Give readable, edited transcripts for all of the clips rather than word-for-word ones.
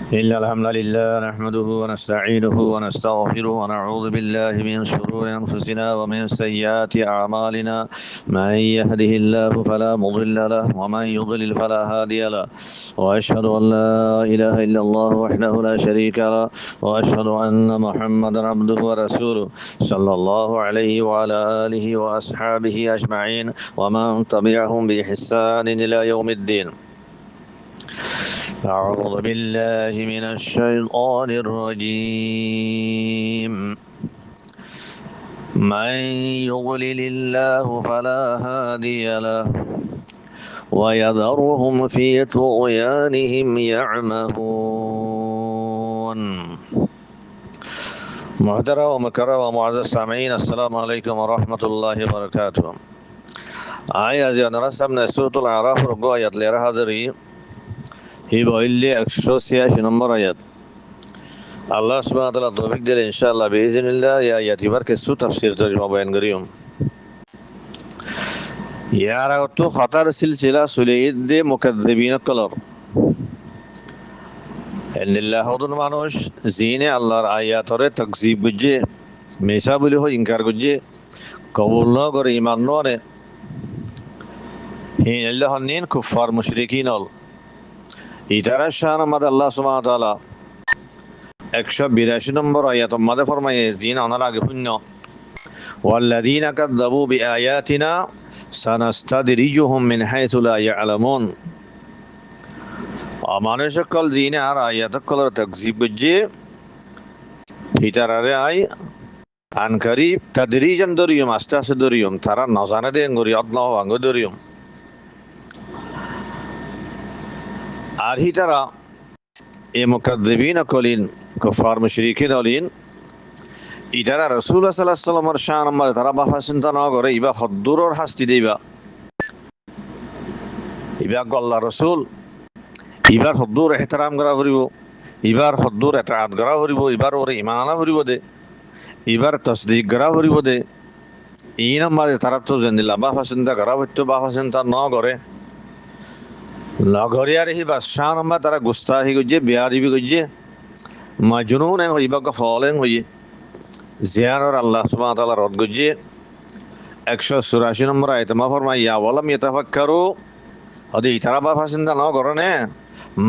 إن الحمد لله نحمده ونستعينه ونستغفره ونعوذ بالله من شرور أنفسنا ومن سيئات أعمالنا. من يهده الله فلا مضل له ومن يضلل فلا هادي له. وأشهد أن لا إله إلا الله وحده لا شريك له. وأشهد أن محمدا عبده ورسوله صلى الله عليه وعلى آله وأصحابه أجمعين ومن تبعهم بإحسان إلى يوم الدين. أعوذ بالله من الشيطان الرجيم. من يضلل الله فلا هادي له ويذرهم في طغيانهم يعمهون. محترم ومكرم ومعزز السامعين، السلام عليكم ورحمة الله وبركاته. آية زيادة رسمنا سورة الأعراف ربع آيات ليرة هذري هي بقولي 186 নম্বর আয়াত। আল্লাহ সুবহানাহু ওয়া তাআলা তৌফিক দিলে ইনশাআল্লাহ বিইজনিল্লাহ এই আয়াতটি বার কিছু তাফসীর তরজমা বয়ান করিম। ইয়ার আগত খাতার সিলসিলা সুলাইদ মুকাদ্দিবিন কলর এন্দিল্লাহুদুন মানুষ জিনে আল্লাহর আয়াতরে তাকযীব গুজে মিশা বলি হয় ইনকার গুজে কবুল ন করে ঈমান ননে হি আল্লাহর নিন কুফার মুশরিকিন হল ইতারা শান আমাদ আল্লাহ সুবহানাহু ওয়া তাআলা 182 নম্বর আয়াত মধ্যে ফরমায়ে জিন আনার আগে শূন্য ওয়াল্লাযীনা কাযযাবু বিআয়াতিনা সানাস্তাদরিজুহুম মিন হাইসু লা ইয়ালামুন। মানুষ সকল জিনে আর আয়াত সকলের তাকযীব করছে হিতারারে আই আনকারি তাদরিজান দরিয়ম আস্তে আস্তে দরিয়ম তারা নজানে দেন গরি অদনাহ আঙ্গ দরিয়ম আর হিতারা এ মুকাদ্দিবিন কলিন কুফার মুশরিকিন হলিন ইতারা রাসূলুল্লাহ সাল্লাল্লাহু আলাইহি ওয়াসাল্লামের শান মধ্যে তারা বাহা চিন্তা না করে ইবা হদ্দুরর শাস্তি দিবা ইবা আল্লাহ রাসূল ইবার হদ্দুর এহতরাম করা করিব ইবার হদ্দুর এতাআত করা করিব ইবার ওরে ঈমান আনা করিব দে ইবার তাসদীক করা করিব দে ই নামাজে তারা তো জানিলা বাহা চিন্তা করা হইতো বাহা চিন্তা না করে লগরিয়ার হি বাদশাহ নামা তারা গুস্তাহি গজে বেয়াদবি গজে মাজনুন হইবা ফলেন হইয়ে জিয়ারর আল্লাহ সুবহানাহু ওয়া তাআলা রদ গজে 184 নম্বর আয়াতে মা ফরমাইয়া ওয়ালাম ইয়াতাফাক্কারু হদি তারা বাহা চিন্তা না করে না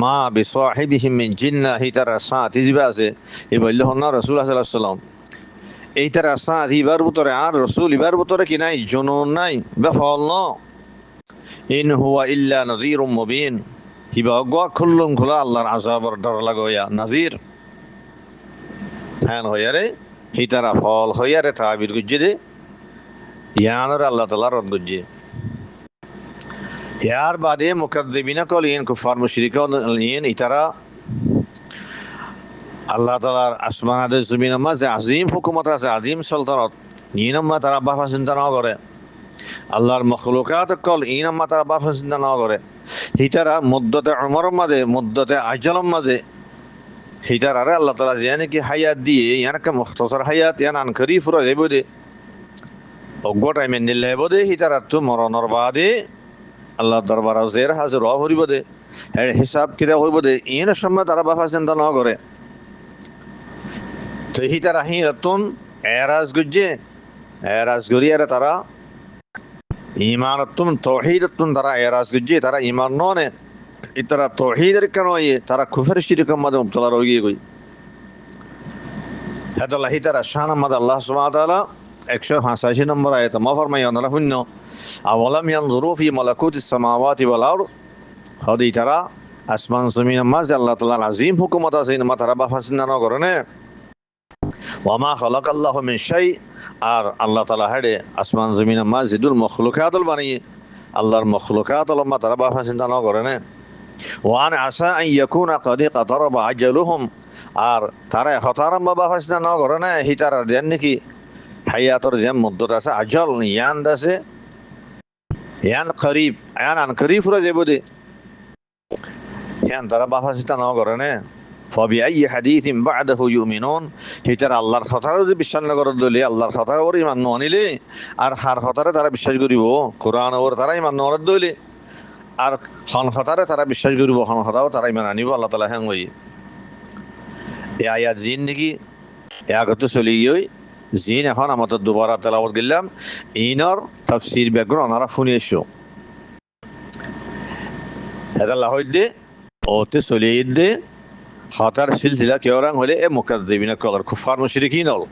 মা বিসাহিবিহিম মিন জিন্নাহ হিতারা সাথী জিবা আছে এই বলল হন্না রাসূলুল্লাহ সাল্লাল্লাহু আলাইহি ওয়াসাল্লাম এই তারা সাথী ইবার ভিতরে আর রাসূল ইবার ভিতরে কি নাই জুনুন নাই বা ফল ন ইন হুয়া ইল্লা নাযীরুম মুবিন হিবা গো খুল্লুম খুলা আল্লাহর আযাবর ডর লাগোয়া নাযীর হ্যাঁ হইয়ারে হিতারা ফল হইয়ারে তাবির গুজে দে ইয়ানর আল্লাহ তাআলা রদ গুজে ইয়ার বাদে মুকাদ্দিবিনা কলিন কুফার মুশরিকিন ইতারা আল্লাহ তাআলার আসমান আদে জমিনের মাঝে আজিম হুকুমত আছে আজিম সালতানত ইনাম্মা তারা বাহা চিন্তা না করে আল্লাহর মখলুকাত কল ইনাম্মা তারা বাহা চিন্তা না করে হিতারা মুদ্দতে উমরের মাঝে মুদ্দতে আজলের মাঝে হিতারারে আল্লাহ তাআলা জানে কি হায়াত দিয়ে ইয়ানকে মুখতাসার হায়াত ইয়ান আনকরি ফুরা যাইব দে অগো টাইমে নিলেব দে হিতারা তো মরণর বাদে আল্লাহ দরবার জের হাজির হইব দে এর হিসাব কিরা হইব দে ইন সময় তারা বাহা চিন্তা না করে তো হিতারা হি রতুন এরাজ গুজে এরাজ গরিয়ারে তারা ঈমানাতুন তাওহীদাতুন তারা এরাজ গুজে তারা ঈমান ননে ইতারা তাওহীদের কেন তারা কুফর শিরকের মধ্যে মুবতলা হয়ে গই হাদাল্লাহ হিতারা শান মাদ আল্লাহ সুবহানাহু ওয়া তাআলা 185 নম্বর আয়াত মা ফরমায় আল্লাহ শূন্য আওয়ালাম ইয়ানজুরু ফি মালাকুতিস সামাওয়াতি ওয়াল আরদ হদি তারা আসমান জমিনের মাঝে আল্লাহ তাআলার আযীম হুকুমত আছে না তারা বাহা চিন্তা না করে না ওয়ামা খালাকাল্লাহু মিন শাই আর আল্লাহ তাআলা হেডে আসমান জমিনের মাজিদুল মখলুকাতুল বানিয়ে আল্লাহর মখলুকাতুল মা তারা বাহা চিন্তা না করে না ওয়ান আসা আন ইয়াকুনা ক্বাদ কাতারাবা আজালুহুম আর তারা হতারাম বাহা চিন্তা না করে না হিতারা দেন নাকি হায়াতর যে মুদ্দত আছে আজল ইয়ান দাসে ইয়ান করিব ইয়ান আন করিব ফুরা যাইব দে ইয়ান তারা বাহা চিন্তা না করে না فبأي حديث بعده يؤمنون হিতার আল্লাহর কথারে যদি বিশ্বাস না করে দলে আল্লাহর কথারে ওর ঈমান ননিলে আর হার কথারে তারা বিশ্বাস করিব কোরআন ওর তারা ঈমান নরে দলে আর হন কথারে তারা বিশ্বাস করিব হন কথাও তারা ঈমান আনিব আল্লাহ তাআলা হ্যাঁ হই এ আয়াত জিন নাকি এ আগত চলি গিয়ে জিন এখন আমাদের দুবারা তেলাওয়াত গেলাম ইনর তাফসির ব্যাকরণ ওনারা শুনে এসো এটা লাহইদে ওতে চলি দে খাতার সিলসিলা কেউ রং হলে এ মুকাদ্দিবিনা কলার কুফার মুশরিকিন হল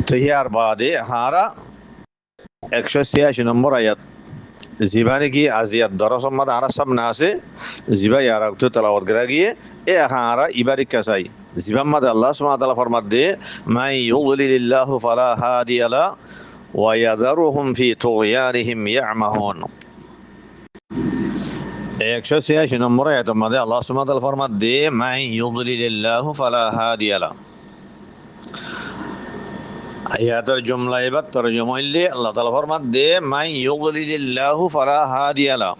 তো ইয়ার বাদে হারা 186 নম্বর আয়াত জিবানে কি আজিয়াত দরসম মাদ আরা সামনে আছে জিবা ইয়ার আগতে তেলাওয়াত করা গিয়ে এ হারা ইবারিক কাসাই জিবাম মাদ আল্লাহ সুবহানাহু ওয়া তাআলা ফরমাত দে মাই ইউযলিলিল্লাহু ফালা হাদিয়া লা ওয়া ইয়াযারুহুম ফি তুগয়ানিহিম ইয়ামাহুন 186 নম্বর আয়াতের মধ্যে আল্লাহ সুবহানাহু ওয়া তাআলা ফরমাত দে মাই ইউযলিলিল্লাহু ফালা হাদিয়া লা আয়াতের জুমলা এবার তরজমা হইলে আল্লাহ তাআলা ফরমাত দে মাই ইউযলিলিল্লাহু ফালা হাদিয়া লা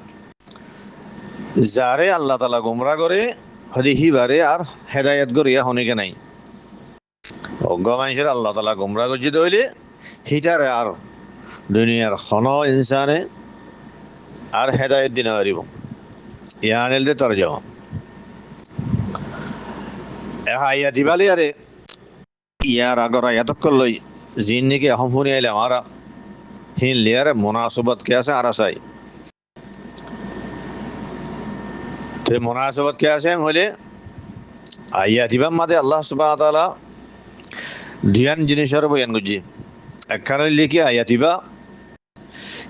যারে আল্লাহ তাআলা গুমরা করে হদিহি বারে আর হেদায়েত করিয়া হনিকে নাই অজ্ঞ মানুষের আল্লাহ তাআলা গুমরা করছি হইলে হিটারে আর দুনিয়ার খন ইনসানে আর হেদায়েত দিনা পারিব ইয়ানেল দে তরজমা আয়াত ইবালি আরে ইয়ার আগর আয়াতক লই জিন নাকি এখন শুনি আইলে আমারা হিন লিয়ারে মুনাসবত কে আছে আর আসাই তো মুনাসবত কে আছে হলে আয়াত ইবাম মাদে আল্লাহ সুবহানাহু ওয়া তাআলা দিয়ান জিনিসের বয়ান গুজি একখানে লিখি আয়াত ইবা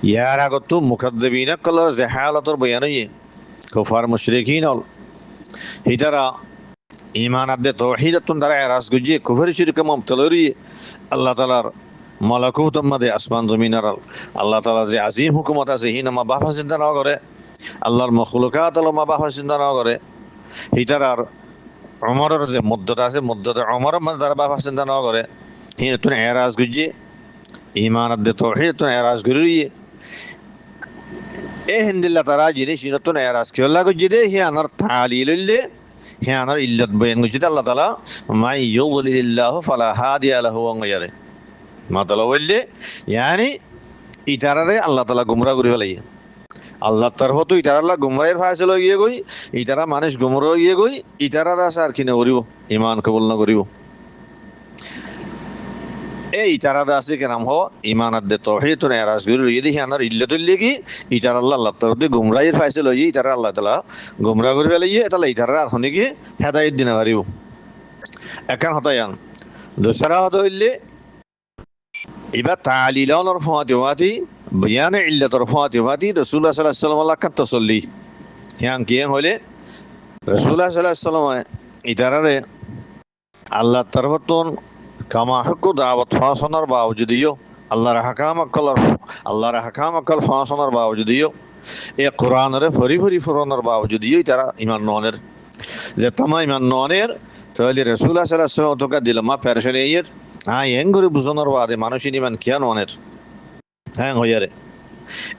ইয়ার আগত তো মুকাদ্দিবিনা কলর জাহালাতর বয়ান হই কুফার মুশরিকিন হল হিতারা ইমান আদে তাওহীদাতুন দ্বারা এরাস গুজি কুফর শিরক মুবতালরি আল্লাহ তাআলার মালাকুত মাদে আসমান জমিনার আল্লাহ তাআলা যে আজিম হুকুমত আছে হিনামা বাফা চিন্তা না করে আল্লাহর মখলুকাত মা বাফা চিন্তা না করে হিতারার উমরের যে মুদ্দত আছে মুদ্দতে উমর মানে দ্বারা বাফা চিন্তা না করে হিন তুন এরাস গুজি ইমান আদে তাওহীদ তুন এরাস গুরি এ হিন্দিল্লা তারা জিনিস তুন এরাস কিল্লা গুজি দে হিয়ানার তালিলুল্লে হিয়ানার ইল্লাত বয়ান গুজি আল্লাহ তাআলা মাই ইউযলিলিল্লাহু ফালা হাদিয়া লাহু ওয়া গায়রে মাতালা বললে ইয়ানি ইতারারে আল্লাহ তাআলা গুমরা করে ফেলাই আল্লাহ তরফ তো ইতারা আল্লাহ গুমরাহের ফায়সালা গিয়ে গই ইতারা মানুষ গুমরা গিয়ে গই ইতারার আশা আর কিনে করিব ইমান কবুল না করিব এই ইতারা আছে কে নাম হ ইমান আদে তাওহীদ তো এরাস গুরু ইদি হিয়ানার ইল্লাতুল লিগি ইতারা আল্লাহ তরফ দিয়ে গুমরাহের ফায়সালা গিয়ে ইতারা আল্লাহ তাআলা গুমরা করে ফেলাই এটা ইতারা আর হনে গিয়ে হেদায়েত দিনা পারিব একান হতায়ান দোসরা হত হইলে এবার তালিলর ফাতিওয়াতি বয়ানে ইল্লাতর ফাতিওয়াতি রাসূলুল্লাহ সাল্লাল্লাহু আলাইহি ওয়াসাল্লাম লাকাত তাসাল্লি হিয়াং কিয়াং হলে রাসূলুল্লাহ সাল্লাল্লাহু আলাইহি ওয়াসাল্লাম ইতারারে আল্লাহ তরফতন কামা হকু দাওয়াত ফাসনার বাওজুদিও আল্লাহর হাকাম আকল ফাসনার বাওজুদিও এ কোরআনের ফরি ফরি ফুরানোর বাওজুদিও তারা ইমান ননের যে তামা ইমান ননের তাহলে রাসূলুল্লাহ সাল্লাল্লাহু আলাইহি ওয়াসাল্লাম তোকা দিলমা পেরেশানিয়ের এং করে বুঝানোর বাদে মানুষের ইমান কিয়ান অনের হ্যাঁ হইয়ারে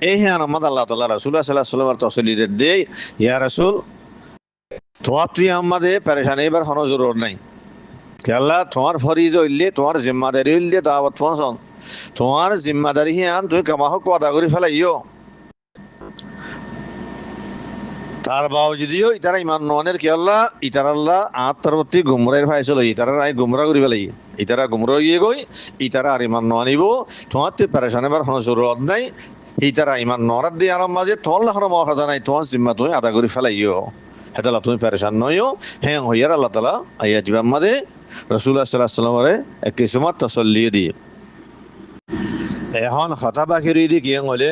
এই হ্যাঁ আমাদ আল্লাহ তাআলা রাসূলুল্লাহ সাল্লাল্লাহু আলাইহি ওয়াসাল্লাম তসলিদের দে ইয়া রাসূল তোমার তুই আমাদে পেরেশানি এবার হনো জরুর নাই কে আল্লাহ তোমার ফরিজ হইলে তোমার জিম্মাদারি হইলে দাওয়াত পৌঁছান তোমার জিম্মাদারি হ্যাঁ তুই কামাহক আদা করে ফেলাইও তার বাওজুদিও ইতারা ইমান ননের কি আল্লাহ ইতারা আল্লাহ আত্মার প্রতি গুমরাহের ফায়সাল ইতারা আই গুমরা করি ফেলাই ইতারা গুমরা গিয়ে গই ইতারা আর ইমান ননিব তোমার তে পেরেশান এবার কোনো জরুরত নাই ইতারা ইমান নরাত দিয়ে আর মাঝে তোমার লাখনো মহাজা নাই তোমার জিম্মা তুমি আদা করে ফেলাইও হেতালা তুমি পেরেশান নইও হ্যাঁ হইয়ার আল্লাহ তাআলা আইয়া জিবাম মাদে রাসূলুল্লাহ সাল্লাল্লাহু আলাইহি ওয়াসাল্লামের এক কিসমত তাসাল্লি দিয়ে এখন কথা বাকি রইদি কি হলে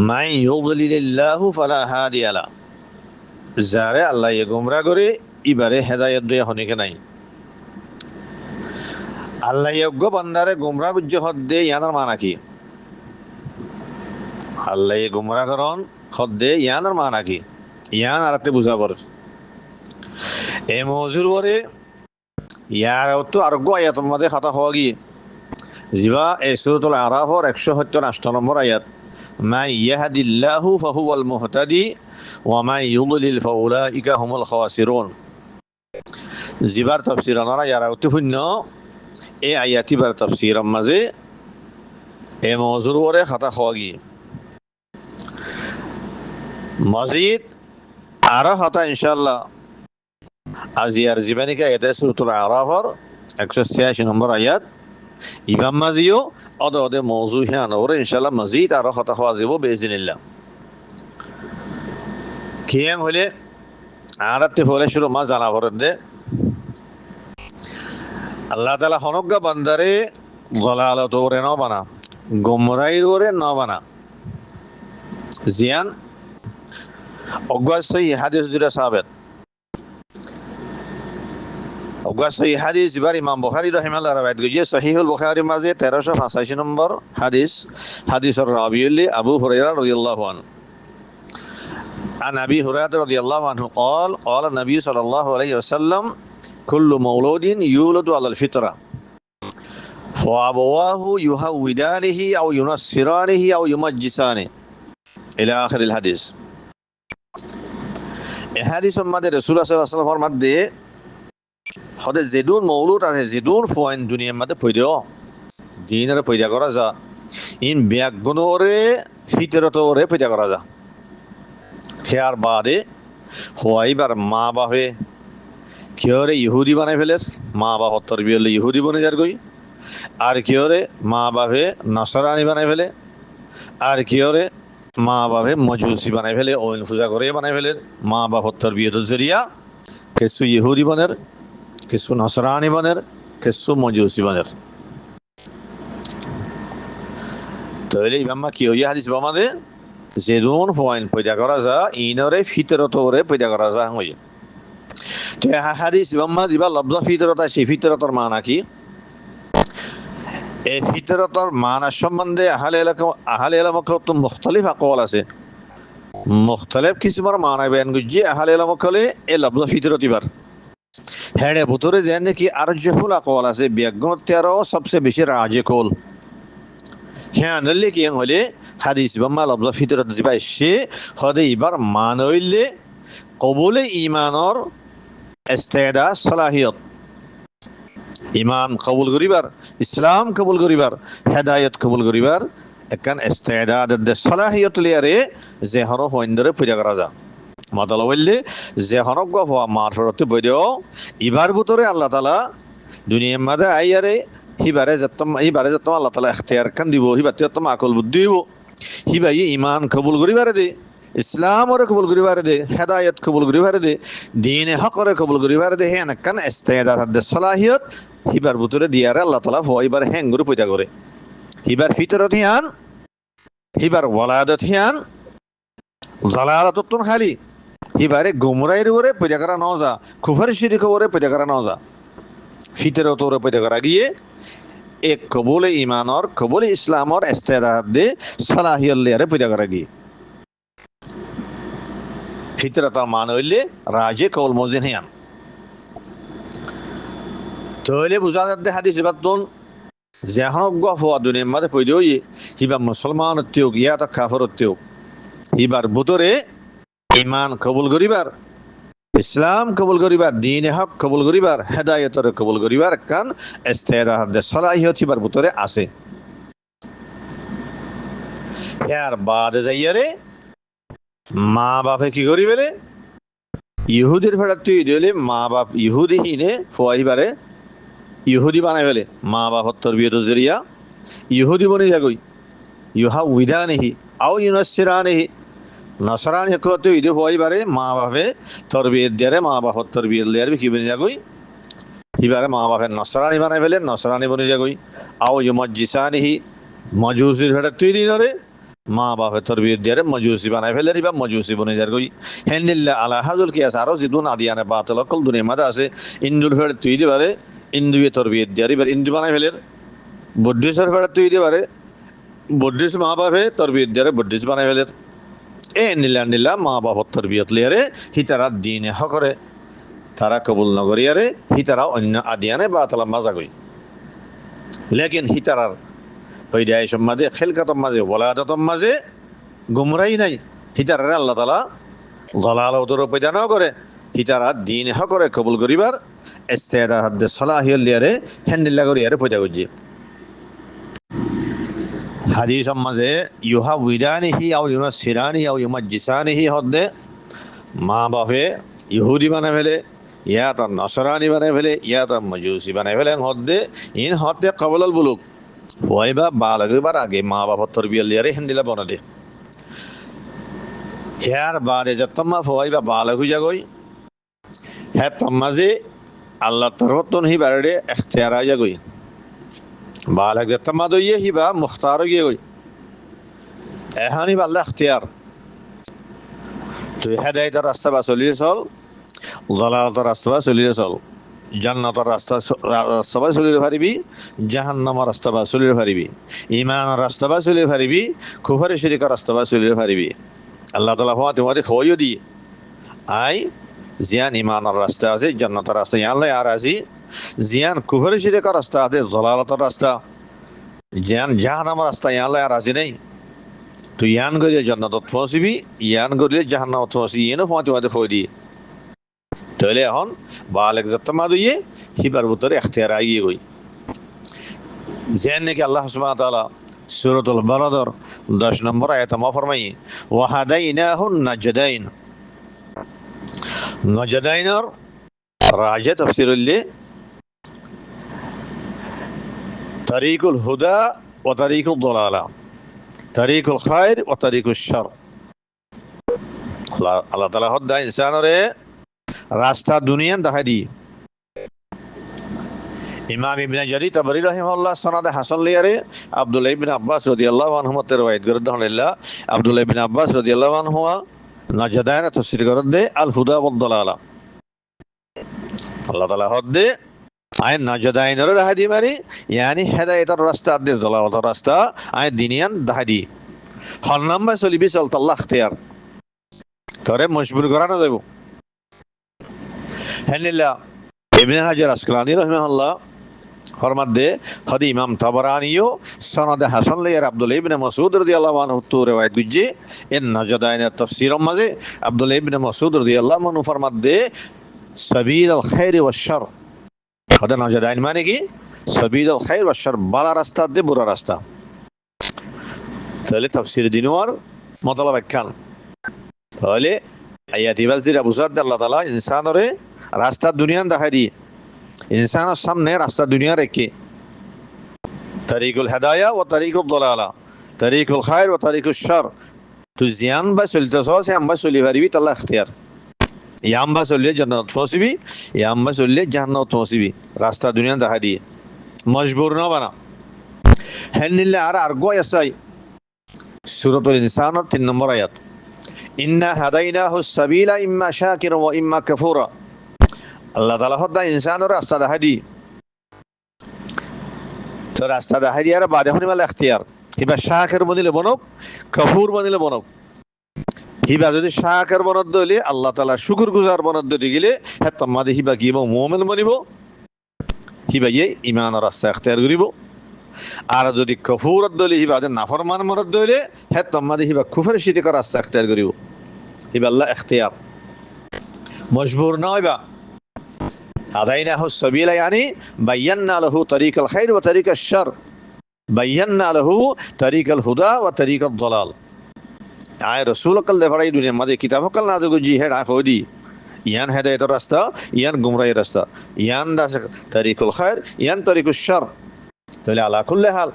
মাই ইউযলিলিল্লাহু ফালা হাদিয়া লা যারে আল্লাহ গুমরা করে ইবারে হেদায়েত দেয়া হনিকে নাই আল্লাহ যোগ্য বান্দারে গুমরা গুজ্জ হদ্দে ইয়ানার মানা কি আল্লাহ গুমরা করন হদ্দে ইয়ানার মানা কি ইয়ান আরাতে বুঝাবর এ মজুর ওরে ইয়ার তো আর গো আয়াতের মধ্যে খাতা হওয়া গিয়ে জিবা এই সূরাতুল আরাফর 178 নম্বর আয়াত মা ইয়াহদিল্লাহু ফাহুয়াল মুহতাদি ওয়া মা ইউদ্লিল ফাউলাইকা হুমুল খাসিরুন জিবার তাফসীর আনারা ইয়ারা অতি শূন্য এই আয়াতি বার তাফসীর মাঝে এ মজুর ওরে খাতা হওয়া গিয়ে মজিদ আরো খাতা ইনশাআল্লাহ আজিয়ার জীবনীকে এতে সূরাতুল আরাফর 186 নম্বর আয়াত ইমাম মাজিও অদে মৌজু হিয়ান ওরে ইনশাআল্লাহ মজিদ আরো কথা হওয়া যাব বেইজিনিল্লাহ কিয়াম হলে আরাতে ফলে শুরু মা জানা ভরে দে আল্লাহ তাআলা হনজ্ঞা বান্দারে দলালত ওরে ন বানা গুমরাইর ওরে ন বানা জিয়ান অগাসই হাদিস জুরা সাবেত অগাসই হাদিস বার ইমাম বুখারী রাহিমাহুল্লাহ রাওয়ায়াত গিয়ে সহিহুল বুখারী মাঝে 1385 নম্বর হাদিস হাদিসের রাবিউল আবু হুরায়রা রাদিয়াল্লাহু আনহু عن أبي هريرة رضي الله عنه قال قال النبي صلى الله عليه وسلم كل مولود يولد على الفطرة فأبواه يهودانه أو ينصرانه أو يمجسانه إلى آخر الحديث الحديث ماذا رسول الله صلى الله عليه وسلم فرماده هذا زيدون مولود আছে زيدون فوين দুনিয়ার মধ্যে পয়দা দিনের পয়দা করা যা ইন বিয়াগুনরে ফিতরতরে পয়দা করা যা খেয়ার বাদে হওয়াইবার মা বাপে কিয়রে ইহুদি বানাই ফেলে মা বাপ তরবিয়লে ইহুদি বনে যার গই আর কিয়রে মা বাপে নসরানি বানাই ফেলে আর কিয়রে মা বাপে মজুসি বানাই ফেলে ওইন পূজা করে বানাই ফেলে মা বাপ তরবিয়তের জরিয়া কিছু ইহুদি বনের কিছু নসরানি বনের কিছু মজুসি বনের তাহলে ইমাম্মা কি হইয়া হাদিস বামাদে যেদুন পয়েন্ট পয়দা করা যা ইনরে ফিতরতরে পয়দা করা যা হই তো হাদিস বাম্মা দিবা লব্জ ফিতরত আছে ফিতরতর মানা কি এই ফিতরতর মানা সম্বন্ধে আহলে এলাকা তো মুখতালিফ আকওয়াল আছে মুখতালিফ কিসমার মানা বয়ান গুজি আহলে এলাকা এ লব্জ ফিতরতিবার হেড়ে ভিতরে যেন কি আরজহুল আকওয়াল আছে বিয়াগমতেরও সবচেয়ে বেশি রাজে কোল হ্যাঁ নলে কি হলে হাদিস বাম্মা লব্জ ফিতরত জিবা সে হদে ইবার মান হইলে কবুলে ইমানর ইস্তেদা সালাহিয়ত ইমান কবুল করিবার ইসলাম কবুল করিবার হেদায়েত কবুল করিবার একখান ইস্তেদাদ দে সালাহিয়ত লিয়ারে যে হরফ অন্দরে পূজা করা যা মাতালা বললে যে হরফ হওয়া মারফরতে বইদেও ইবার ভিতরে আল্লাহ তাআলা দুনিয়ার মাঝে আইয়ারে হিবারে যতম আল্লাহ তাআলা ইখতিয়ার খান দিব হিবাতে যতম আকল বুদ্ধি দিব হিবাই ইমান কবুল করিবারে দে ইসলাম ওরে কবুল করিবারে দে হেদায়েত কবুল করিবারে দে দ্বীনে হক ওরে কবুল করিবারে দে হেন কান ইস্তেদাদ দে সালাহিয়ত হিবার ভিতরে দিয়ারে আল্লাহ তাআলা হইবার হেঙ্গুর পয়দা করে হিবার ফিতরত হিয়ান হিবার ওয়ালাদত হিয়ান জালালাতুন খালি হিবারে গুমরাইর ওরে পয়দা করা ন যা কুফর শিরক ওরে পয়দা করা ন যা ফিতরত ওরে পয়দা করা গিয়ে এক কবুলে ইমানর কবুলে ইসলামর ইস্তেদাদ দে সালাহিয়ত লিয়ারে পয়দা করা গিয়ে ফিতরত মান হইলে রাজে কবুল মজিন হিয়ান তাহলে বুঝা যাচ্ছে হাদিস বাতুন যেহনক গফ হওয়া দুনিয়ার মাঝে পয়দা হিবা মুসলমান ত্যোগ ইয়াত কাফর ত্যোগ হিবার ভিতরে ইমান কবুল করিবার ইসলাম কবুল করিবার দ্বীনে হক কবুল করিবার হেদায়েতর কবুল করিবার কান ইস্তেদাদ সালাহিয়ত হিবার ভিতরে আছে ইয়ার বাদে যাইয়ারে মা বাপে কি করিবেলে ইহুদির ফেরা তুই দিলে মা বাপ ইহুদি হিনে ফুয়াইবারে ইহুদি বানাই ফেলে মা বাপর তরবিয়তের জরিয়া ইহুদি বনে যাগই ইহা উইদানেহি আও ইউনাসিরানেহি নসরানি হকতে ইদে ফুয়াইবারে মা বাপে তরবিয়ত দিয়ারে মা বাপর তরবিয়ত দিয়ারে কি বনে যাগই হিবারে মা বাপের নসরানি বানাই ফেলে নসরানি বনে যাগই আও ইউমাজ্জিসানিহি মজুসির ফেরা তুই দিনরে মা বাপের তরবিয়ত দিয়ারে মজুসি বানাই ফেলে রিবা মজুসি বনে যার গই হেনলিল্লাহ আলা হাজুল কি আছে আরো জিদুন আদিয়ানে বাতিল কল দুনিয়া মাদা আছে ইন্দুর ফের তুই দিবারে ইন্দুয়ে তরবিয়ত দিয়ারে এবার ইন্দু বানাই ফেলের বুদ্ধিসের ফের তুই দিবারে বুদ্ধিস মা বাপে তরবিয়ত দিয়ারে বুদ্ধিস বানাই ফেলের এ নিল্লা মা বাপের তরবিয়ত লিয়ারে হিতারা দ্বীনে হকরে তারা কবুল নগরিয়ারে হিতারা অন্য আদিয়ানে বাতিল মাজা গই লেকিন হিতারার পয়দায়েশর মাঝে খেলকাতর মাঝে ওয়ালাদাতর মাঝে গুমরাই নাই হিতারে আল্লাহ তাআলা দলালতর পয়দা ন করে হিতারা দ্বীন হকরে কবুল করিবার ইস্তেদাদ দে সালাহিয়ত লিয়ারে হেনদিল্লা করিয়ারে পয়দা করজি হাদিসর মাঝে ইউহা উইদানিহি আও ইউনাসিরানিহি আও ইউমাজ্জিসানিহি হদে মা বাপে ইহুদি বানাই ফেলে ইয়া তার নসরানি বানাই ফেলে, ইয়া তার মজুসি বানাই ফেলে হদ্দে ইন হদ্দে কবলাল বুলুক হইবা বালাগবার আগে মা বাবার তরবিয়ত লিয়ারে হিন্দিলা বনাদে হেয়ার বাদে যতম্মা হইবা বালাগ হই যাগই হ্যাঁ তম্মাজে আল্লাহ তরবতন হি বারে এখতিয়ার আই যাগই বালাগ যতম্মা দইয়ে হিবা মুখতার গিয়ে গই এহানি আল্লাহ এখতিয়ার তুই হেদায়েতের রাস্তা বা চলিয়ে চল, দলালতের রাস্তা বা চলিয়ে চল, জান্নাতের রাস্তা বা চলিয়ে পারিবি, জাহান্নামের রাস্তা বা চলিয়ে পারিবি, ইমানের রাস্তা বা চলিয়ে পারিবি, কুফরি শিরকের রাস্তা বা চলিয়ে পারিবি। আল্লাহ তাআলা তোমাদের খবরও দি আই জিয়ান ইমানের রাস্তা আছে, জান্নাতের রাস্তা ইয়াল্লাই আর আজি, জিয়ান কুফরি শিরকের রাস্তা আছে, দলালতের রাস্তা, জিয়ান জাহান্নামের রাস্তা ইয়াল্লাই আর আজি নেই। তুই ইয়ান গলিয়ে জান্নাতত পৌঁছিবি, ইয়ান গলিয়ে জাহান্নামত পৌঁছি ইয়েনও তোমাদের খবর দি তাহলে এখন বালেক যত্তমা দিয়ে হিবার ভিতরে এখতিয়ার আইয়ে গই যেন নাকি আল্লাহ সুবহানাহু ওয়া তাআলা সূরাতুল বালাদর 10 নম্বর আয়াতে মা ফরমাই ওয়াহাদাইনাহুন নাজদাইন। নাজদাইনের রাজে তাফসীরুল তরিকুল হুদা ওয়া তরিকুল দালালা, তরিকুল খায়র ওয়া তরিকুশ শার। আল্লাহ তাআলা হদ্দা ইনসানরে রাস্তা দুনিয়ান দেখা দি। ইমাম ইবনে জারীর তাবরী রাহিমাহুল্লাহ সনদে হাসান লিয়ারে আব্দুল্লাহ ইবনে আব্বাস রাদিয়াল্লাহু আনহুমা রওয়ায়াত করতে হল্লাহ আব্দুল্লাহ ইবনে আব্বাস রাদিয়াল্লাহু আনহু নাজদাইন তাফসীর করতে আল হুদা ওয়াদ দালালা। আল্লাহ তাআলা হদ্দে আইন নাজদাইনের দেখা দি মানে ইয়ানি হেদায়েতের রাস্তা আদি দালালতের রাস্তা আইন দিনিয়ান দেখা দি। হল নাম্বার চলিবি চলত আল্লাহ ইখতিয়ার তরে মজবুর করা না যাব। হেনিল্লাহ ইবনে হাজার আসকালানী রাহিমাহুল্লাহ ফরমাতে হদি ইমাম তাবরানিও সনদে হাসান লিয়ার আব্দুল্লাহ ইবনে মাসউদ রাদিয়াল্লাহু আনহু রওয়ায়াত গুজি ইন নাজদাইনের তাফসীরের মাঝে আব্দুল্লাহ ইবনে মাসউদ রাদিয়াল্লাহু আনহু ফরমাতে সাবিলুল খায়র ওয়াশ শার। হদা নাজদাইন মানে কি সাবিলুল খায়র ওয়াশ শার, ভালো রাস্তা দে বুরা রাস্তা। তাহলে তাফসীর দিনওয়ার মতলব একখান তাহলে আয়াতি বালজির আবু সাদ আল্লাহ তাআলা ইনসানরে রাস্তা দুনিয়ান দেখাই দি, ইনসানের সামনে রাস্তা দুনিয়া রেখে তরিকুল হেদায়া ও তরিকুল দলালা, তরিকুল খায়র ও তরিকুল শার। তুই জিয়ান বা চলতেছ ইয়াম বা চলি পারিবি তাল্লা ইখতিয়ার, ইয়াম বা চললে জান্নাত পৌঁছিবি, ইয়াম বা চললে জাহান্নামত পৌঁছিবি। রাস্তা দুনিয়া দেখা দিয়ে মজবুর না বানা হেন নিলে আর গয় আসাই সূরাতুল ইনসানের 3 নম্বর আয়াত ইন্না হাদাইনাহু সাবিলা ইম্মা শাকিরা ওয়া ইম্মা কাফুরা। আল্লাহ তাআলা হদ্দা ইনসানের রাস্তা দেখা দি তো রাস্তা দেখা দিয়ার বাদে হনি মাল ইখতিয়ার হিবা শাকির বনিলে বনক, কাফুর বনিলে বনক। হিবা যদি শাকির বনদ দিলে আল্লাহ তাআলা শুকর গুজার বনদ দিতে গেলে হে তোমাদের হিবা কি মুমিন বনিব, হিবা ইয়ে ঈমানের রাস্তা ইখতিয়ার করিব। আর যদি কাফুর দিলে হিবা নাফরমান মরদ দিলে হে তোমাদের হিবা কুফর শিরকের রাস্তা ইখতিয়ার করিব। হিবা আল্লাহ ইখতিয়ার মজবুর না হইবা। هديناه السبيل يعني بينا له طريق الخير وطريق الشر، بينا له طريق الهدى وطريق الضلال। آي رسول কল দেফারাই দুনিয়া মাঝে কিতাব কল নাযিল জি হে রাখোদি ইয়ান হেদায়েতের রাস্তা, ইয়ান গুমরাহির রাস্তা, ইয়ান দাস তরিকুল খায়র, ইয়ান তরিকুশ শার। তাহলে আলা কুল্লি হাল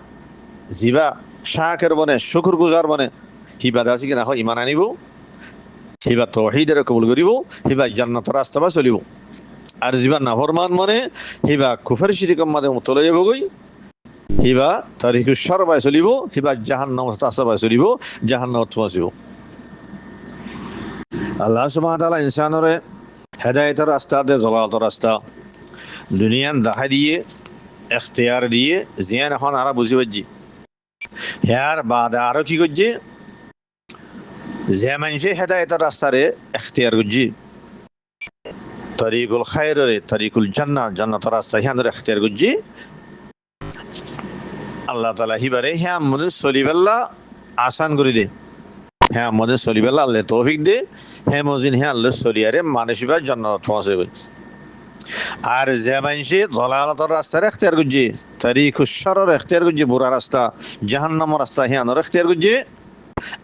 জিবা শাকির বনে শুকর গুজার বনে হিবা দাসি কি না হয় ঈমান আনিব, হিবা তাওহীদের কবুল করিব, হিবা জান্নাতের রাস্তা বা চলিব। আর জিবা নাফরমান মনে হিবা কুফর শিরকের মাঝে মুতলে যাব গই, হিবা তরিকুশ শার বাই চলিব, হিবা জাহান্নাম রাস্তা বাই চলিব, জাহান্নামত পৌঁছিব। আল্লাহ সুবহানাহু ওয়া তাআলা ইনসানরে হেদায়েতের রাস্তা দে দলালতের রাস্তা দুনিয়ান দেখা দিয়ে ইখতিয়ার দিয়ে জিয়ান এখন আরা বুঝি পাচ্ছি হেয়ার বাদে আরো কি করছে যে মানুষে হেদায়েতের রাস্তারে ইখতিয়ার করছে তরিকুল খায়রে তরিকুল জান্নাত, জান্নাতের রাস্তা হিয়ানরে ইখতিয়ার করছে আল্লাহ তাআলা হিবারে হ্যাঁ আমাদের চলিবেল্লা আসান করে দে, হ্যাঁ আমাদের চলিবেল্লা আল্লাহ তৌফিক দে, হ্যাঁ মজিন হ্যাঁ আল্লাহ চলিয়ারে মানুষিবা জান্নাত পৌঁছে গই। আর যে মানুষে দলালতের রাস্তার ইখতিয়ার করছে তরিকুশ শারের ইখতিয়ার করছে বুরা রাস্তা জাহান্নামের রাস্তা হিয়ানরে ইখতিয়ার করছে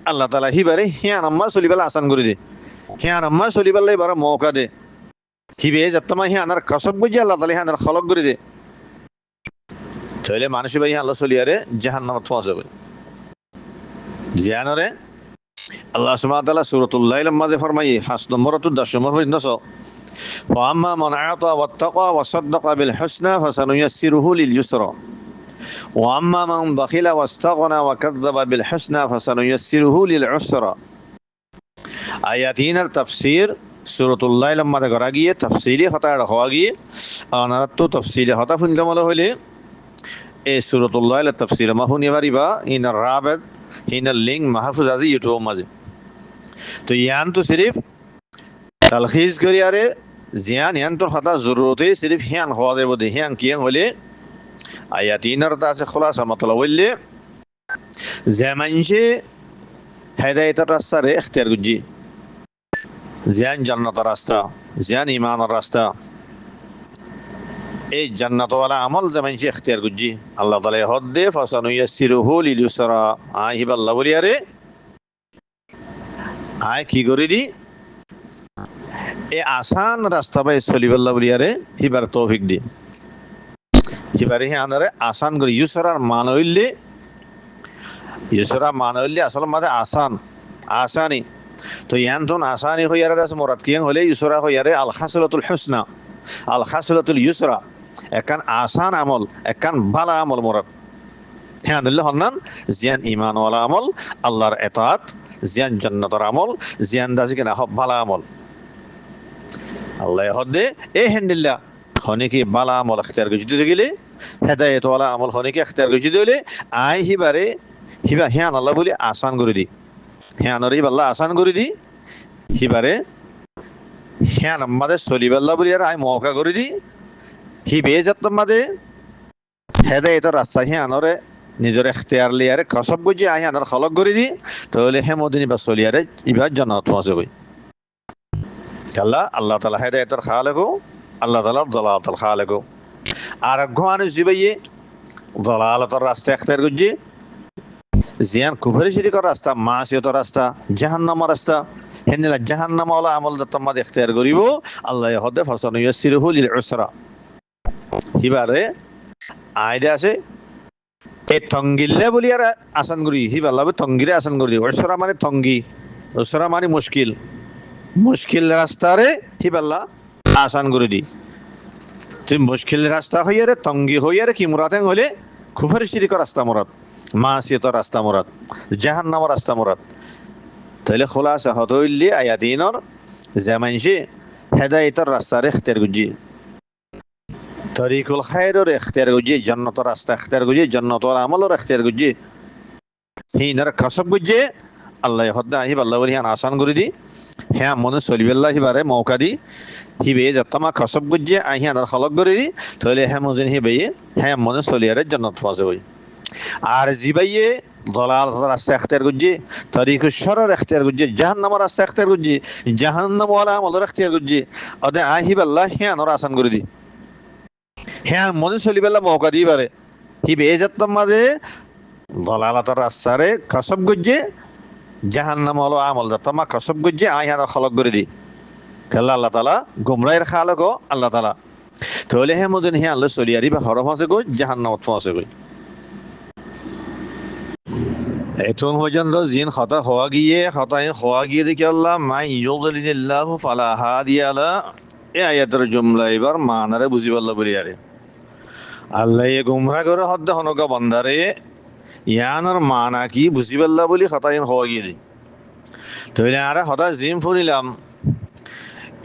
আল্লাহ তাআলা হিবারে হ্যাঁ আম্মা চলিবেল্লা আসান করে দে, হ্যাঁ আম্মা চলিবেল্লা এবার মৌকা দে। হিবে যাত্তমা হি আনার কসব বুঝি আল্লাহ তালা হি আনার খলক করে দে তাহলে মানুষ ভাই আল্লাহ চলিয়ারে জাহান্নামত পৌঁছাবে জিয়ানরে আল্লাহ সুবহানাহু ওয়া তাআলা সূরাতুল লাইল মাঝে ফরমাই 5 নম্বর তো 10 নম্বর পর্যন্ত فأما من أعطى واتقى وصدق بالحسنى فسنيسره لليسرى وأما من بخل واستغنى وكذب بالحسنى فسنيسره للعسرى আয়াতিনের তাফসীর সূরাতুল লাইল মাঝে করা গিয়ে তাফসীলি হতা হওয়া গিয়ে আনারাত তো তাফসীলি হতা শুনতে মনে হইলে এই সূরাতুল লাইল তাফসীর মাহুনি বারিবা ইনার রাবাত ইনার লিংক মাহফুজ আজি ইউটিউব মাঝে তো ইয়ান তো সিরিফ তালখিজ করি আরে জিয়ান ইয়ান তোর হতা জরুরতে সিরিফ হিয়ান হওয়া যাবে দে হিয়ান কিয়ান হলে আয়াতিনের তা আছে খোলাসা মতলব হইলে জামানশে হেদায়েতের রাস্তারে ইখতিয়ার গুজি জিয়ান জান্নাতের রাস্তা জিয়ান ঈমানের রাস্তা এই জান্নাতওয়ালা আমল জামানশে ইখতিয়ার গুজি আল্লাহ তাআলা হদ্দে ফাসানুয়াসসিরুহু লিল-ইউসরা আইহিবাল্লাহ বলিয়ারে আয় কি করে দি এই আসান রাস্তা পাই চলিবাল্লাহ বলিয়ারে হিবার তৌফিক দি হিবারে হি আনারে আসান করে ইউসরার মান হইলে ইউসরা মান হইলে আসল মাঝে আসান আসানি তো ইয়ান তোন আসানি হইয়ারে আছে মোরাদ কিয়াং হলে ইউসরা হইয়ারে আল খাসলাতুল হুসনা আল খাসলাতুল ইউসরা একান আসান আমল একান ভালো আমল মোরাদ হ্যাঁ দিল্লে হন্নান জিয়ান ঈমানওয়ালা আমল আল্লাহর ইতাআত জিয়ান জান্নাতের আমল জিয়ান দাজি কেনা হব ভালো আমল আল্লাহ হদে এ হেন্দিল্লা খনিকি বালা আমল ইখতিয়ার গজিতে গেলে হেদায়েতওয়ালা আমল খনিকি ইখতিয়ার গজিতে হলে আই হিবারে হিবা হ্যাঁ আল্লাহ বলি আসান করে দি হ্যাঁ নরি আল্লাহ আসান করে দি হিবারে হ্যাঁ আমাদের চলিবাল্লাহ বলি আর আই মৌকা করে দি হিবে যাত মাদে হেদায়েতের রাস্তা হ্যাঁ আনরে নিজের ইখতিয়ার লিয়ারে কসব গজি আই আনার খলক করে দি তাহলে হেমদিনী বা চলিয়ারে ইবার জান্নাত পৌঁছাবে আল্লাহ তাআলা হেদায়েতের খালেকো আল্লাহ তাআলা দালালাতুল খালেকো আর ঘোয়ানে জিবাইয়ে দালালাতের রাস্তা ইখতিয়ার গজি জিয়ান কুফরি শিরিকের রাস্তা মাসিয়তের রাস্তা জাহান্নামের রাস্তা হেনিলা জাহান্নাম ওয়ালা আমল দতমাদ ইখতিয়ার করিব আল্লাহ হদে ফাসানুয়াসসিরুহু লিল-উসরা হিবারে আইডা আছে এই তঙ্গিল্লে বলি আর আসান করি হিবাল্লাহ তঙ্গিরে আসান করি উসরা মানে তঙ্গি উসরা মানে মুশকিল মুশকিল রাস্তারে হিবাল্লাহ আসান করে দি তুই মুশকিল রাস্তা হইয়ারে তঙ্গি হইয়ারে কি মুরাদ হলে কুফরি শিরিকের রাস্তা মুরাদ মাসিয়তের রাস্তা মুরাদ জাহান্নামের রাস্তা মুরাদ তাহলে খোলাসা হত হইলে আয়াতিনর জামানশে হেদায়েতের রাস্তার ইখতিয়ার গুজি তরিকুল খায়রের ইখতিয়ার গুজি জান্নাতের রাস্তা ইখতিয়ার গুজি জান্নাতের আমলের ইখতিয়ার গুজি হিনার কসব গুজি আল্লাহ হদ্দা আহিব আল্লাহ বলি আসান করে দি হ্যাঁ মনে চলিবাল্লাহ হিবারে মৌকা দি হিবে যাত্তামা কসব গুজি আহি আনার খলক করে দি তাহলে হ্যাঁ মজিন হিবে হ্যাঁ মনে চলিয়ারে জান্নাত পৌঁছাবে আর জিবাইয়ে দলাল রাস্তা ইখতিয়ার গুজি তরিকুশ শরর ইখতিয়ার গুজি জাহান্নামের রাস্তা ইখতিয়ার গুজি জাহান্নাম ওয়ালা আমলের ইখতিয়ার গুজি আদে আহিবাল্লাহ হ্যাঁ আনার আসান করে দি হ্যাঁ মনে চলিবাল্লাহ মৌকা দি বারে হিবে যাত্তামা দে দলালাতের রাস্তারে কসব গুজি জাহান্নাম হলো আমল যাত্তামা কসব গুজি আহি আনার খলক করে দি আল্লাহ তাআলা গুমরাহের খালেকো আল্লাহ তাআলা তাহলে হ্যাঁ মজিন হ্যাঁ আল্লাহ চলিয়ারি বা হরফ আছে গই জাহান্নামত পৌঁছে গই এখন পর্যন্ত জিন খতা হওয়া গিয়ে দেখি আল্লাহ মাই ইউযলিলিল্লাহু ফালা হাদিয়া লা এই আয়াতের জুমলা এবার মানারে বুঝি পারলা বলি আরে আল্লাহ এ গুমরা করে হদ্দ হনকা বান্দারে ইয়ানোর মানা কি বুঝি পারলা বলি খতা হওয়া গিয়ে দি তাহলে আরে হতা জিম ফুনিলাম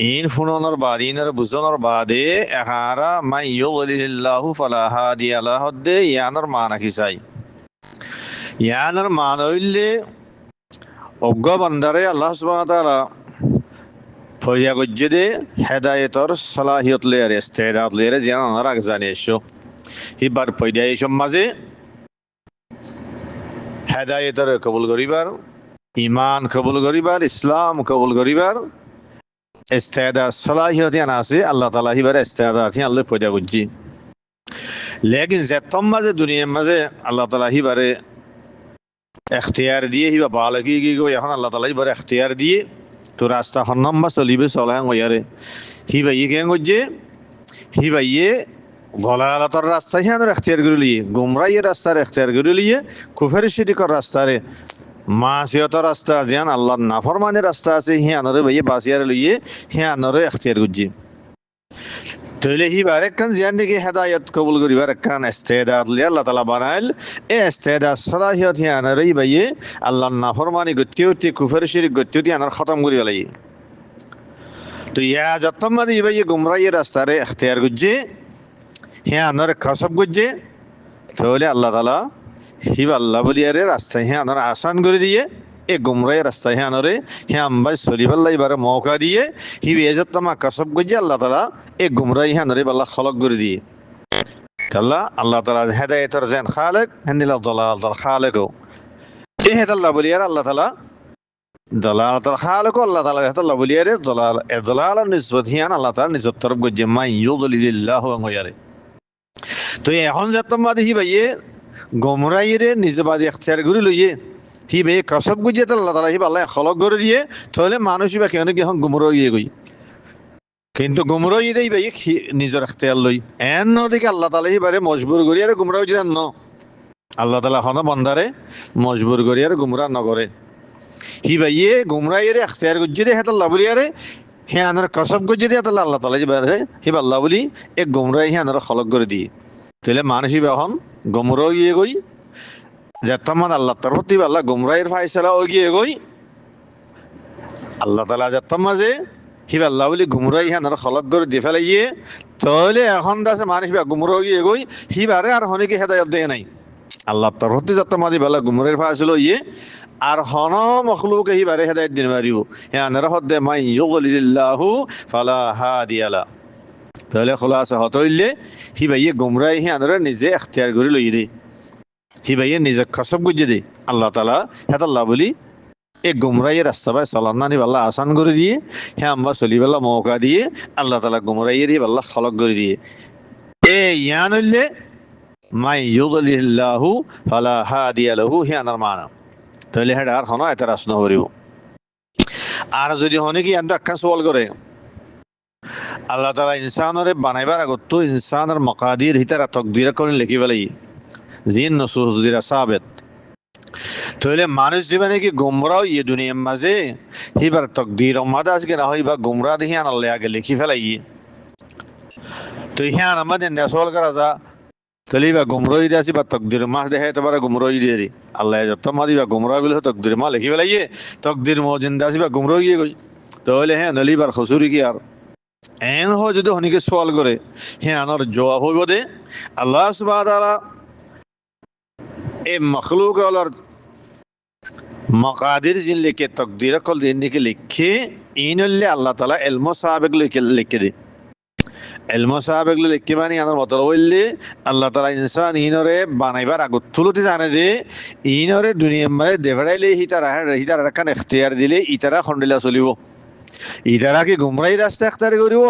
ইন ফুননের বাদ ইনার বুঝনের বাদে এহারা মাই ইউযলিলিল্লাহু ফালা হাদিয়া লা হদ্দে ইয়ানোর মানা কি চাই ইয়ানোর মান হইলে অজ্ঞ বান্দারে আল্লাহ সুবহানাহু ওয়া তাআলা ফয়জা গজ্জে দে হেদায়েতর সালাহিয়ত লেয়ার ইস্তেদাদ লেয়ার যেন রাখ জানিয়েছো হিবার ফয়দা এই মাঝে হেদায়েতর কবুল করিবার ঈমান কবুল করিবার ইসলাম কবুল করিবার ইস্তেদাদ সালাহিয়ত আছে আল্লাহ তাআলা হিবার ইস্তেদাদ আল্লাহ ফয়দা গজ্জি লেকিন যেতম মাঝে দুনিয়ার মাঝে আল্লাহ তাআলা হিবারে এখতিয়ার দিয়ে হিবা বালকি গো এখন আল্লাহ তাআলা হিবার এখতিয়ার দিয়ে তো রাস্তা হন্নাম্বা চলিবে চলাং হইয়ারে হি ভাইয়ে কেন করছে, হি ভাইয়ে দলালতর রাস্তা হিয়ানোর এখতিয়ার করে লিয়ে, গুমরাইয়ের রাস্তার এখতিয়ার করে লিয়ে, কুফের শিরিকর রাস্তারে, মাসিয়তর রাস্তা যেন আল্লাহর নাফরমানের রাস্তা আছে হিয়ানোরে ভাইয়ে বাসিয়ার লইয়ে হিয়ানোরে এখতিয়ার করছে। তাহলে হি বারেকান জিয়ান নাকি হেদায়ত কবুল করি বারেকান ইস্তেদাদ লিয়ে আল্লাহ তাআলা বানাইল, এ ইস্তেদাদ সলাহিয়ত হিয়ানোরে ভাইয়ে আল্লাহর নাফরমানি গত্যুতি কুফের শিরিক গত্যুতি আনার খতম করি ফেলাই। তো ইয়া যতমাদি ভাইয়ে গুমরাইয়ের রাস্তারে এখতিয়ার করছে, হ্যাঁ আনার কসব করছে, তাহলে আল্লাহ তালা হিব আল্লাহ বলি আরে রাস্তা হ্যাঁ আনার আসান করে দিয়ে এ গুমরাই রাস্তা হ্যাঁ আনরে হ্যাঁ আম্বাই সলিবাল্লাহ এবারে মৌকা দিয়ে হিব এজতমা কসব করছে আল্লাহ তালা এ গুমরাই হ্যাঁ আনরে আল্লাহ খলক করে দিয়ে আল্লাহ তালা হেদায়তর যেন খালেক হেন্দিল্লাহ দলাল খালেকও এ হেদাল্লাহ বলি আর আল্লাহ তালা দলালতর খালেকও আল্লাহ তালা হেদাল্লাহ বলি আরে দলাল নিসবত হিয়ান আল্লাহ তালা নিজত তরফ করছে মাই ইউদলিল্লাহু আনহুয়ারে। তো এখন যতমাদি হি ভাইয়ে গমরাইরে নিজে বাদী এখতিয়ার করে লইয়ে হি ভাই কসব গুজিয়ে আল্লাহ তালা হি আল্লাহ খলক করে দিয়ে তাহলে মানুষ বা কেন কি এখন গুমর ইয়ে গই, কিন্তু গুমর ইয়ে ভাই নিজের এখতিয়ার লই এন নদিকে আল্লাহ তালা হি বারে মজবুর করি আর গুমরা যদি ন আল্লাহ তালা এখন বন্দারে মজবুর করি আর গুমরা নগরে হি ভাইয়ে গুমরাইরে এখতিয়ার গুজিয়ে দিয়ে হেতাল্লাহ বলি আরে হ্যাঁ আনার কসব গুজিয়ে দিয়ে আল্লাহ তালা হি বারে হি আল্লাহ বলি এক গুমরাই হ্যাঁ আনার খলক করে দিয়ে তাহলে মানুষই এখন গুমর ইয়ে গই যেতমান আল্লাহ তরফ দিবে আল্লাহ গুমরাইয়ের ফাইসলা ও গিয়ে গই আল্লাহ তালা যেতম মাঝে হিব আল্লাহ বলি গুমরাই হ্যাঁ খলক করে দিয়ে ফেলে গিয়ে তাহলে এখন দাসে মানুষ গুমর গিয়ে গই হিবারে আর হনিকে হেদায়ত দেয় নাই আল্লাহ তরফ দিয়ে যত মাদি বেলা গুমরের ফাইসলা ইয়ে আর হন মখলুক হিবারে হেদায়ত দিন মারিব হ্যাঁ নরহদ দে মাই ইউগলিল্লাহু ফালা হাদিয়ালা। তাহলে খোলাসা হতইলে হি ভাইয়ে গুমরাই হ্যাঁ নিজে এখতিয়ার করে লই দে হি ভাইয়ে নিজে কসব গুজে দে আল্লাহ তালা হেতাল্লাহ বলি এ গুমরাইয়ের রাস্তা ভাই সালান্নানি আল্লাহ আসান করে দিয়ে হ্যাঁ আমরা চলিবেলা মৌকা দিয়ে আল্লাহ তালা গুমরাইয়ের আল্লাহ খলক করে দিয়ে এ ইয়ান হইলে মাই ইউদলিল্লাহু ফালা হাদিয়া লাহু হিয়ানার মানা। তাহলে হেডা আর হনো এত রাসন করিব। আর যদি হনে কি আমরা একটা সওয়াল করে আল্লাহ তালা ইনসানরে বানাইবার আগত ইনসানের মকাদির হিতারা তকদিরা করে লিখি পেলাই জিন নসুস দিরা সাবেত। তাহলে মানুষ জীবনে কি গুমরাও ইয়ে দুনিয়ার মাঝে হিবার তকদির মাদা আজকে না হইবা গুমরা দেখি আনাল্লে আগে লিখি ফেলাই তো হিয়ান আমাদের নেসল করা যা তাহলে বা গুমরই দিয়ে আসি বা তকদির মাস দেখে তোমার গুমরই দিয়ে দি আল্লাহ যত মা দিবা গুমরা বলে তকদির মা লিখি ফেলাইয়ে তকদির মজিন্দা আসি বা গুমরই গিয়ে গই তাহলে হ্যাঁ নলিবার খসুরি কি আর এন হয় যদি হনিকে সোয়াল করে হ্যাঁ আনার জবাব হইব দে আল্লাহ সুবহানাহু ওয়া তাআলা এ মখলুক আলার মকাদির জিন লিখে তকদির কল দিন লিখে ইনল্লে আল্লাহ তাআলা ইলম সাহাবেক লিখে দে ইলম সাহাবেক লিখে মানে আমার মতলব হইলে আল্লাহ তাআলা ইনসান ইনরে বানাইবার আগত তুলতে জানে যে ইনরে দুনিয়ার মধ্যে দেবড়াইলে হিতারা রাখান এখতিয়ার দিলে ইতারা খন্ডিলা চলিব ইতারা কি গুমরাই রাস্তা এখতিয়ার করিব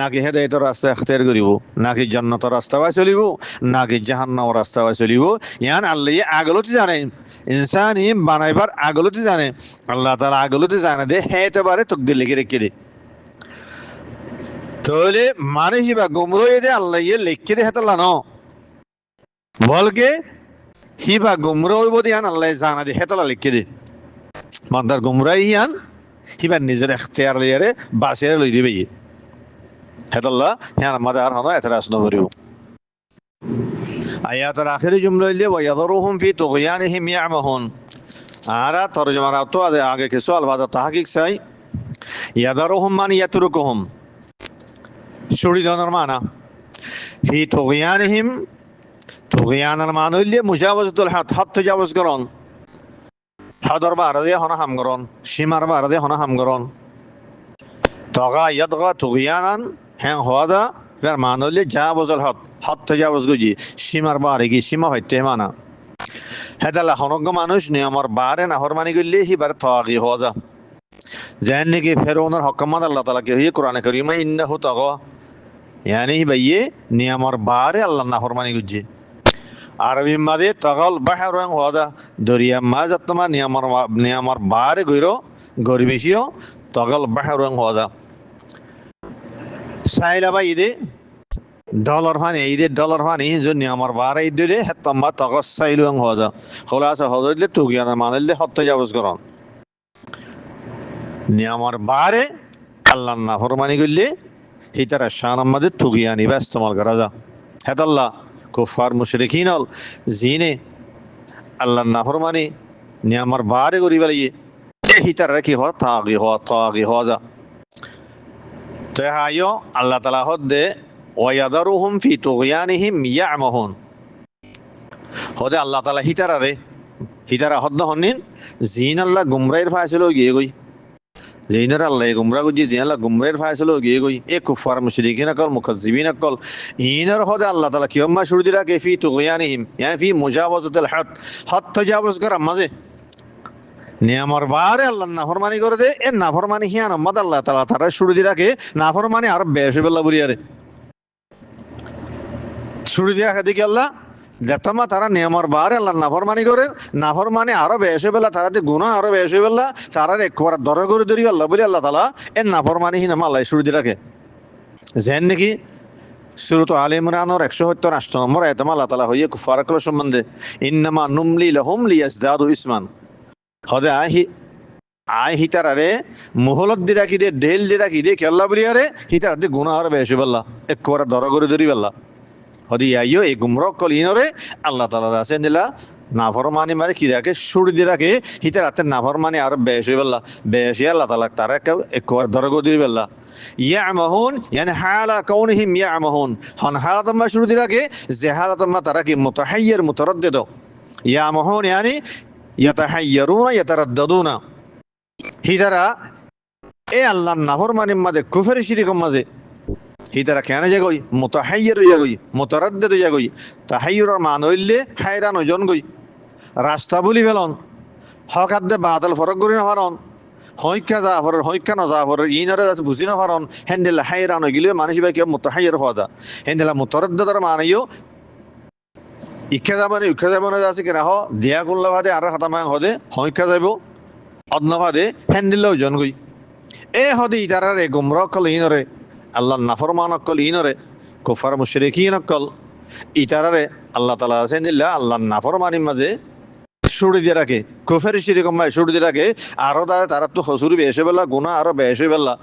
নাকি হেদায়েতৰ রাস্তা এখতিয়ার করিব নাকি জান্নাতের রাস্তা বাই চলিব নাকি জাহান্নামের রাস্তা বাই চলিব ইয়ান আল্লাহ আগলতে জানে ইনসান ই বানাইবার আগলতে জানে আল্লাহ তাআলা আগলতে জানে দে হেতেবারে তকদির লিখে রেখে দে তাহলে মানে হিবা গুমরাই দে আল্লাহ ইয়ে লিখে দে হেতাল্লা ন বলকে হিবা গুমরা হইব দিয়ান আল্লাহ জানা দে হেতালা লিখে দে বান্দার গুমরাই ইয়ান হিবা নিজের এখতিয়ার লিয়ারে বাসিয়ারে লই দিবে হেতাল্লাহ হ্যাঁ আমাদের আর হনো এতরাস নকরিব। আয়াতের আখেরি জুমলা হইলে ওয়াযারুহুম ফি তুগয়ানিহিম ইয়ামাহুন আরা তরজমার তো আগে কিছু আলফাজ তাহকিক চাই ইয়াযারুহুম মানে ইয়াতরুকুহুম ছড়ি দেওয়ার মানা ফি তুগয়ানিহিম তুগয়ানের মান হইলে মুজাওয়াজাতুল হাদ হাদ তাজাওয়াজ করন হাদর বারাদে হনা হাম করন সীমার বারাদে হনা হাম করন তগা ইয়াদগা তুগয়ানান হ্যাঁ হওয়া এর মান হইলে জাওয়াজুল হাদ হাদ তাজাওয়াজ গুজি সীমার বারে কি সীমা হইতে মানা হেদালা হনজ্ঞ মানুষ নিয়মর বারে নাহর মানি গইলে হিবার তাগি হওয়া যা যেন নাকি ফেরাউনের হকমান আল্লাহ তাআলা কে কোরআনে কারীমে ইন্নাহু তাগা यानी भाइये नियमर बारे अल्लाह नाफरमानी गुज्जे अरबी मादे तगल बाहर रंग होदा दरिया माजतमा नियमर बारे गइरो गरबिसियो तगल बाहर रंग होदा সাইলা বা ঈদে ডলার ফানি ঈদের ডলার ফানি জন্য আমার বারে ঈদে হেতম্মা তগস সাইলুং হজা খোলাসা হজলে তুগিয়ানা মানলে হত্য যাবস করন নি আমার বারে আল্লাহ না ফরমানি করলে হিতারা শান আমাদের তুগিয়ানি বা ইস্তেমাল করা যা হেতাল্লাহ কুফার মুশরিকিন হল জিনে আল্লাহ না ফরমানি নি আমার বারে করি বেলিয়ে হিতারা কি হয় তাগি হওয়া যা তো হাইও আল্লাহ তালা হদ্দে ওয়াদারুহুম ফি তুগয়ানিহিম ইয়ামাহুন হদে আল্লাহ তালা হিতারা হদ্দ হন্নিন জিন আল্লাহ গুমরাইর ফায়সলো গিয়ে গই জিনের আল্লাহ গুমরা গুজি জিন আল্লাহ গুমরাইর ফায়সলো গিয়ে গই এ কুফার মুশরিকিন আকল মুকাজ্জিবিন আকল ইনর হদে আল্লাহ তালা কিয়ম্মা শুরু দিরা কে ফি তুগয়ানিহিম ইয়ানি ফি মুজাওয়াজাতিল হদ তাজাওয়াজ করা মাঝে নিয়ামর বারে আল্লাহ নাফরমানি করে দে এ নাফরমানি হিয়ান আম্মাদ আল্লাহ তালা তারা শুরু দিয়ে রাখে নাফরমানি আর বেশ বেলা বুড়িয়ারে শুরু দিয়ে রাখে দেখি আল্লাহ দেখতামা তারা নিয়ামর বারে আল্লাহ নাফরমানি করে নাফরমানি আরো বেশ বেলা তারা গুণা আরো বেশ বেলা তারা একবার দরে করে ধরি আল্লাহ বলি আল্লাহ তালা এ নাফরমানি হিন আল্লাহ শুরু দিয়ে রাখে যেন নাকি সুরত আল ইমরানের 178 নম্বর আয়াতে আল্লাহ তালা হইয়ে কুফারকল সম্বন্ধে ইন্নামা নুমলি লাহুম লিয়াজদাদু ইসমান হদে আই হিতারারে মোহলত দি রাখি দে ঢেল দি রাখি দে কেল্লা বলি আরে হিতার দি গুণা আর বেশি বললা একবারে দর করে ধরি বললা হদি আইও এই গুমরক কল ইনরে আল্লাহ তাআলা আছে নিলা নাফরমানি মারে কি রাখে সুর দি রাখে হিতার হাতে নাফরমানি আর বেশি বললা বেশি আল্লাহ তাআলা তারা একবারে দর করে ধরি বললা ইয়ামাহুন ইয়ানি হালা কাউনিহিম ইয়ামাহুন হন হালাতম্মা শুরু দি রাখে যে হালাতম্মা তারা কি মুতাহাইয়ির মুতারাদ্দিদ ইয়ামাহুন ইয়ানি ইয়াতাহাইয়ারুনা ইয়াতারাদ্দাদুনা হিতারা এ আল্লাহ নাফরমানির মাঝে কুফর শিরিকের মাঝে হিতারা কেন যাগই মুতাহাইয়ার যাগই মুতারাদ্দিদ যাগই তাহাইয়ুরের মান হইলে হায়রান ওজন গই রাস্তা বলি ফেলন হক হাতে বাতাল ফরক করি না হারন হইকা যা হরের হইকা না যা হরের ইনরে বুঝি না হারন হেন্ডেলা হায়রান হয়ে গেলে মানুষ ভাই কেউ মুতাহাইয়ার হওয়া যা হেন্ডেলা মুতারাদ্দিদের মানেও ইচ্ছা যাব না যাচ্ছে কিনা দিয়া করলে ভাদে আর হাতা মাং হদে হইকা যাব অদন ভাদে হ্যান্ডিলেও জন গই এ হদে ইতারারে গুমরা কল ইনরে আল্লাহ নাফরমান কল ইনরে কুফার মুশরিকিন কল ইতারারে আল্লাহ তাআলা আছেন দিল্লা আল্লাহ নাফরমানির মাঝে শুরু দিয়ে রাখে কুফার শিরিক মাই শুরু দিয়ে রাখে আরো তারা তো হসুর বেশি বেলা গুনাহ আরো বেশি বেলা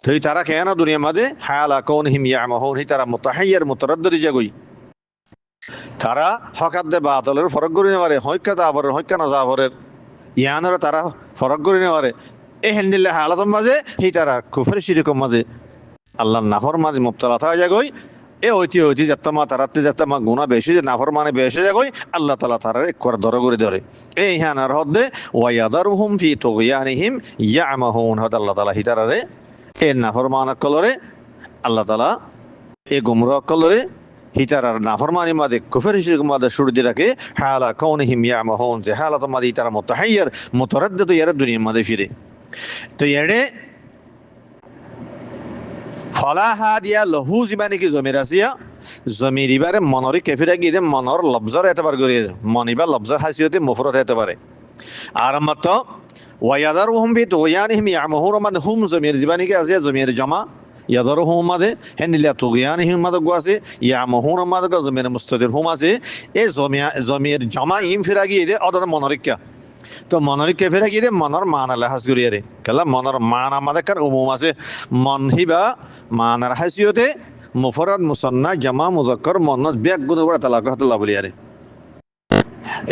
তো তারা কেন দুনিয়ার মাঝে হালা কাউনহিম ইয়ামাহুন তারা মুতাহাইয়ার মুতারাদ্দিদ যাগই তারা হকাত দে বাতলের ফরক করে নেওয়ারে হইকা যাবরের হইকা না যাবরের ইয়ানরে তারা ফরক করে নেওয়ারে এই হেন্ডিলে হালাতর মাঝে হি তারা কুফর শিরিকের মাঝে আল্লাহ নাফর মাঝে মুবতালা থাকে যাগই এ ঐতি যাত্তামা তারাতে যাত্তামা গুনাহ বেশি যে নাফর মানে বেশি যাগই আল্লাহ তাআলা তারা একবার দর করে ধরে এই হানার হদে ওয়ায়াদারুহুম ফি তুগয়ানিহিম ইয়ামাহুন হদ আল্লাহ তাআলা হিতারারে এ নাফর মান কলরে আল্লাহ তাআলা এ গুমরাহ কলরে হিতারার নাফরমানি মাদে কুফর শিরক মাদে শুরু দিয়ে রাখে হালা কাউনিহিম ইয়ামাহুন যে হালাত মাদে তারা মুতাহাইয়ার মুতারাদ্দিদ ইয়ার দুনিয়া মাদে ফিরে তো এড়ে ফলা হাদিয়া লহু জিবানি কি জমির আসিয়া জমির ইবারে মনরি কেফিরা গিয়ে মনর লফজর এতবার করে মনিবা লফজর হাসিয়তে মুফরদ হতে পারে আর মত ওয়ায়াদারুহুম বি তুগয়ানিহিম ইয়ামাহুন মাদ হুম জমির জিবানি কি আসিয়া জমির জমা ইয়াদারুহুম মাদে হেনিলা তুগয়ানিহিম মাদ গোয়াছে ইয়ামাহুন মাদ গো জমির মুস্তাদির হুম আছে এই জমির জমা ইম ফিরা গিয়ে দে অদর মনরিকা তো মনরিকা ফিরা গিয়ে দে মনর মান লাহাজ করিয়া রে কেলা মনর মান আমাদের কার উমুম আছে মন হিবা মানার হাসিয়তে মুফরদ মুসান্না জামা মুজাক্কার মুন্নাস বিয়াক গুণ করে তালাক হাতাল্লাহ বলিয়া রে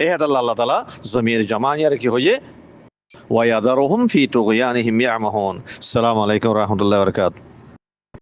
এই হাতাল্লাহ আল্লাহ তাআলা জমির জমা ইয়ারে কি হয়ে ওয়ায়াদারুহুম ফি তুগয়ানিহিম ইয়ামাহুন আসসালামু আলাইকুম ওয়া রাহমাতুল্লাহি ওয়া বারাকাতুহু